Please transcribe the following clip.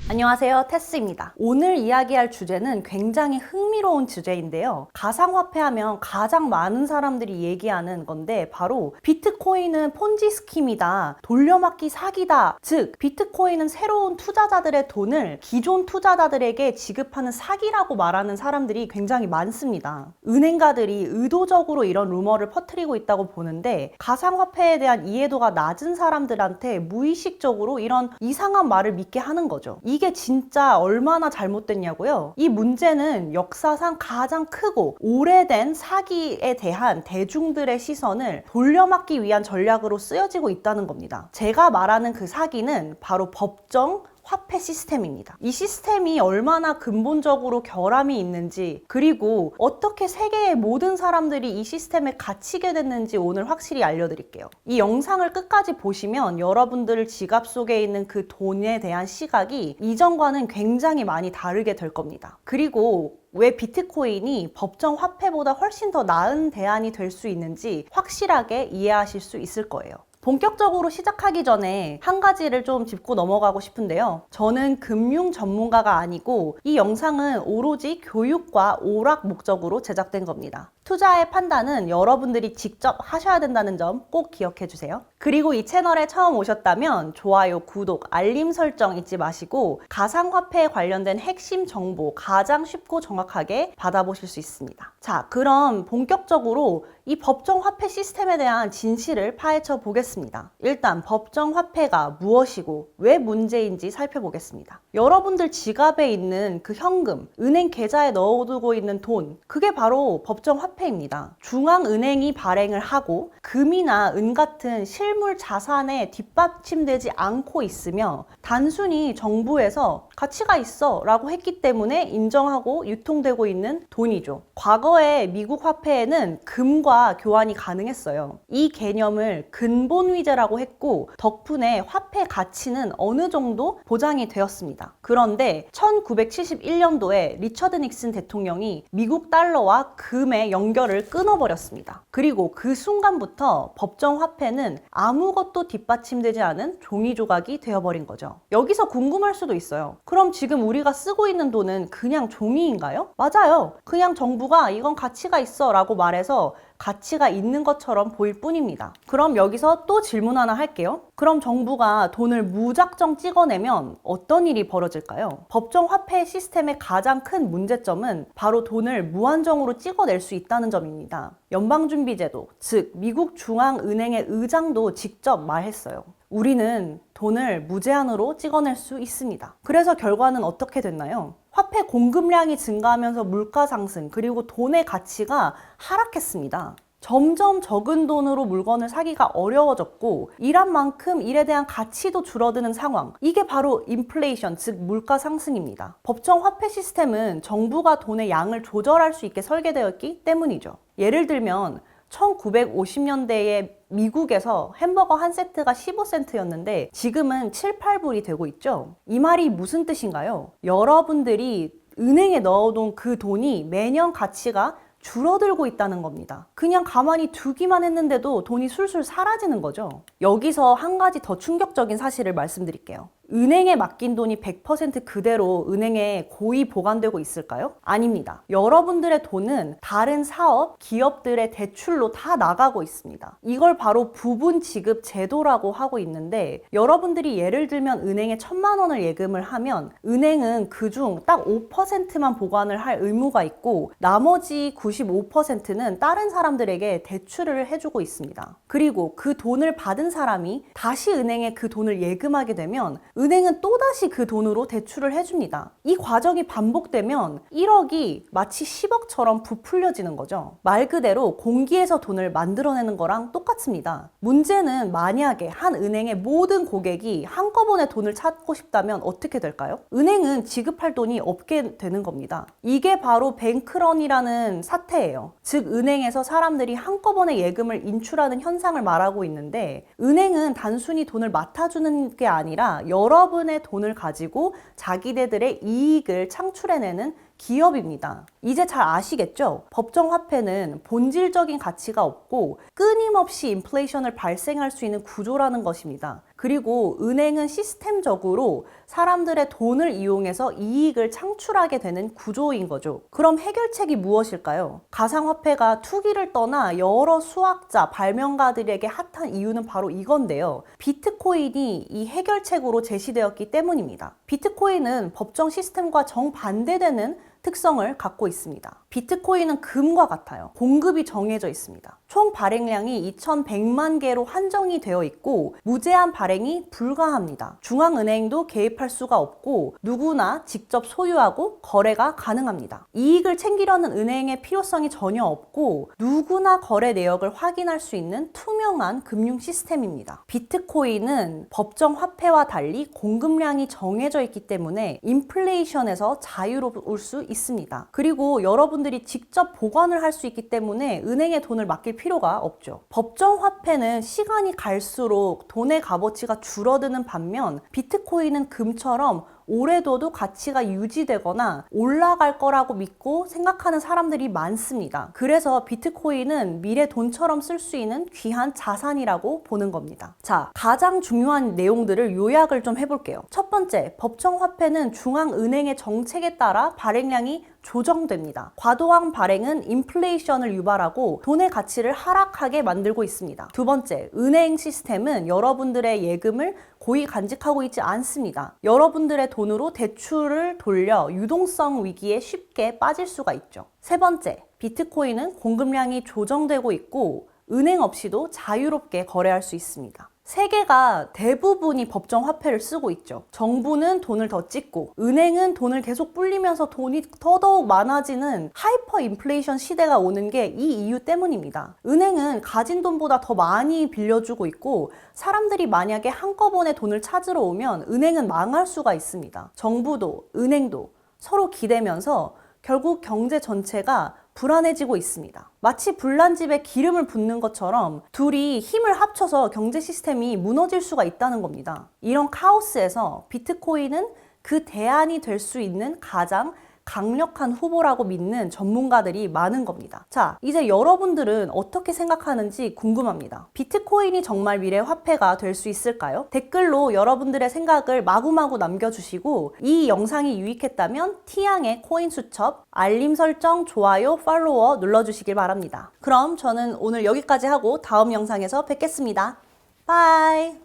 안녕하세요, 테스입니다. 오늘 이야기할 주제는 굉장히 흥미로운 주제인데요. 가상화폐 하면 가장 많은 사람들이 얘기하는 건데 바로 비트코인은 폰지 스킴이다, 돌려막기 사기다. 즉 비트코인은 새로운 투자자들의 돈을 기존 투자자들에게 지급하는 사기라고 말하는 사람들이 굉장히 많습니다. 은행가들이 의도적으로 이런 루머를 퍼뜨리고 있다고 보는데, 가상화폐에 대한 이해도가 낮은 사람들한테 무의식적으로 이런 이상한 말을 믿게 하는 거죠. 이게 진짜 얼마나 잘못됐냐고요? 이 문제는 역사상 가장 크고 오래된 사기에 대한 대중들의 시선을 돌려막기 위한 전략으로 쓰여지고 있다는 겁니다. 제가 말하는 그 사기는 바로 법정 화폐 시스템입니다. 이 시스템이 얼마나 근본적으로 결함이 있는지, 그리고 어떻게 세계의 모든 사람들이 이 시스템에 갇히게 됐는지 오늘 확실히 알려드릴게요. 이 영상을 끝까지 보시면 여러분들 지갑 속에 있는 그 돈에 대한 시각이 이전과는 굉장히 많이 다르게 될 겁니다. 그리고 왜 비트코인이 법정 화폐보다 훨씬 더 나은 대안이 될 수 있는지 확실하게 이해하실 수 있을 거예요. 본격적으로 시작하기 전에 한 가지를 좀 짚고 넘어가고 싶은데요. 저는 금융 전문가가 아니고 이 영상은 오로지 교육과 오락 목적으로 제작된 겁니다. 투자의 판단은 여러분들이 직접 하셔야 된다는 점 꼭 기억해 주세요. 그리고 이 채널에 처음 오셨다면 좋아요, 구독, 알림 설정 잊지 마시고 가상화폐에 관련된 핵심 정보 가장 쉽고 정확하게 받아보실 수 있습니다. 자, 그럼 본격적으로 이 법정 화폐 시스템에 대한 진실을 파헤쳐 보겠습니다. 일단 법정 화폐가 무엇이고 왜 문제인지 살펴보겠습니다. 여러분들 지갑에 있는 그 현금, 은행 계좌에 넣어두고 있는 돈, 그게 바로 법정 화폐입니다. 중앙은행이 발행을 하고 금이나 은 같은 실물 자산에 뒷받침되지 않고 있으며 단순히 정부에서 가치가 있어 라고 했기 때문에 인정하고 유통되고 있는 돈이죠. 과거에 미국 화폐에는 금과 교환이 가능했어요. 이 개념을 근본위제라고 했고 덕분에 화폐 가치는 어느 정도 보장이 되었습니다. 그런데 1971년도에 리처드 닉슨 대통령이 미국 달러와 금의 연결을 끊어버렸습니다. 그리고 그 순간부터 법정 화폐는 아무것도 뒷받침되지 않은 종이 조각이 되어버린 거죠. 여기서 궁금할 수도 있어요. 그럼 지금 우리가 쓰고 있는 돈은 그냥 종이인가요? 맞아요. 그냥 정부가 이건 가치가 있어 라고 말해서 가치가 있는 것처럼 보일 뿐입니다. 그럼 여기서 또 질문 하나 할게요. 그럼 정부가 돈을 무작정 찍어내면 어떤 일이 벌어질까요? 법정 화폐 시스템의 가장 큰 문제점은 바로 돈을 무한정으로 찍어낼 수 있다는 점입니다. 연방준비제도, 즉 미국 중앙은행의 의장도 직접 말했어요. 우리는 돈을 무제한으로 찍어낼 수 있습니다. 그래서 결과는 어떻게 됐나요? 화폐 공급량이 증가하면서 물가 상승, 그리고 돈의 가치가 하락했습니다. 점점 적은 돈으로 물건을 사기가 어려워졌고 일한 만큼 일에 대한 가치도 줄어드는 상황. 이게 바로 인플레이션, 즉 물가 상승입니다. 법정 화폐 시스템은 정부가 돈의 양을 조절할 수 있게 설계되었기 때문이죠. 예를 들면 1950년대에 미국에서 햄버거 한 세트가 15센트였는데 지금은 7, 8불이 되고 있죠. 이 말이 무슨 뜻인가요? 여러분들이 은행에 넣어둔 그 돈이 매년 가치가 줄어들고 있다는 겁니다. 그냥 가만히 두기만 했는데도 돈이 술술 사라지는 거죠. 여기서 한 가지 더 충격적인 사실을 말씀드릴게요. 은행에 맡긴 돈이 100% 그대로 은행에 고이 보관되고 있을까요? 아닙니다. 여러분들의 돈은 다른 사업, 기업들의 대출로 다 나가고 있습니다. 이걸 바로 부분 지급 제도라고 하고 있는데, 여러분들이 예를 들면 은행에 1,000만 원을 예금을 하면 은행은 그중 딱 5%만 보관을 할 의무가 있고 나머지 95%는 다른 사람들에게 대출을 해주고 있습니다. 그리고 그 돈을 받은 사람이 다시 은행에 그 돈을 예금하게 되면 은행은 또다시 그 돈으로 대출을 해줍니다. 이 과정이 반복되면 1억이 마치 10억처럼 부풀려지는 거죠. 말 그대로 공기에서 돈을 만들어내는 거랑 똑같습니다. 문제는 만약에 한 은행의 모든 고객이 한꺼번에 돈을 찾고 싶다면 어떻게 될까요? 은행은 지급할 돈이 없게 되는 겁니다. 이게 바로 뱅크런이라는 사태예요. 즉 은행에서 사람들이 한꺼번에 예금을 인출하는 현상을 말하고 있는데, 은행은 단순히 돈을 맡아주는 게 아니라 여러분의 돈을 가지고 자기네들의 이익을 창출해내는 기업입니다. 이제 잘 아시겠죠? 법정 화폐는 본질적인 가치가 없고 끊임없이 인플레이션을 발생할 수 있는 구조라는 것입니다. 그리고 은행은 시스템적으로 사람들의 돈을 이용해서 이익을 창출하게 되는 구조인 거죠. 그럼 해결책이 무엇일까요? 가상화폐가 투기를 떠나 여러 수학자, 발명가들에게 핫한 이유는 바로 이건데요. 비트코인이 이 해결책으로 제시되었기 때문입니다. 비트코인은 법정 시스템과 정반대되는 특성을 갖고 있습니다. 비트코인은 금과 같아요. 공급이 정해져 있습니다. 총 발행량이 2,100만 개로 한정이 되어 있고 무제한 발행이 불가합니다. 중앙은행도 개입할 수가 없고 누구나 직접 소유하고 거래가 가능합니다. 이익을 챙기려는 은행의 필요성이 전혀 없고 누구나 거래 내역을 확인할 수 있는 투명한 금융 시스템입니다. 비트코인은 법정 화폐와 달리 공급량이 정해져 있기 때문에 인플레이션에서 자유로울 수 있습니다. 그리고 여러분들이 직접 보관을 할 수 있기 때문에 은행에 돈을 맡길 필요가 없죠. 법정 화폐는 시간이 갈수록 돈의 값어치가 줄어드는 반면 비트코인은 금처럼 오래 둬도 가치가 유지되거나 올라갈 거라고 믿고 생각하는 사람들이 많습니다. 그래서 비트코인은 미래 돈처럼 쓸 수 있는 귀한 자산이라고 보는 겁니다. 자, 가장 중요한 내용들을 요약을 좀 해볼게요. 첫 번째, 법정 화폐는 중앙은행의 정책에 따라 발행량이 조정됩니다. 과도한 발행은 인플레이션을 유발하고 돈의 가치를 하락하게 만들고 있습니다. 두 번째, 은행 시스템은 여러분들의 예금을 고이 간직하고 있지 않습니다. 여러분들의 돈으로 대출을 돌려 유동성 위기에 쉽게 빠질 수가 있죠. 세 번째, 비트코인은 공급량이 조정되고 있고 은행 없이도 자유롭게 거래할 수 있습니다. 세계가 대부분이 법정 화폐를 쓰고 있죠. 정부는 돈을 더 찍고 은행은 돈을 계속 불리면서 돈이 더더욱 많아지는 하이퍼 인플레이션 시대가 오는 게 이 이유 때문입니다. 은행은 가진 돈보다 더 많이 빌려주고 있고 사람들이 만약에 한꺼번에 돈을 찾으러 오면 은행은 망할 수가 있습니다. 정부도 은행도 서로 기대면서 결국 경제 전체가 불안해지고 있습니다. 마치 불난 집에 기름을 붓는 것처럼 둘이 힘을 합쳐서 경제 시스템이 무너질 수가 있다는 겁니다. 이런 카오스에서 비트코인은 그 대안이 될 수 있는 가장 강력한 후보라고 믿는 전문가들이 많은 겁니다. 자, 이제 여러분들은 어떻게 생각하는지 궁금합니다. 비트코인이 정말 미래 화폐가 될 수 있을까요? 댓글로 여러분들의 생각을 마구마구 남겨주시고 이 영상이 유익했다면 T양의 코인 수첩, 알림 설정, 좋아요, 팔로워 눌러주시길 바랍니다. 그럼 저는 오늘 여기까지 하고 다음 영상에서 뵙겠습니다. 바이!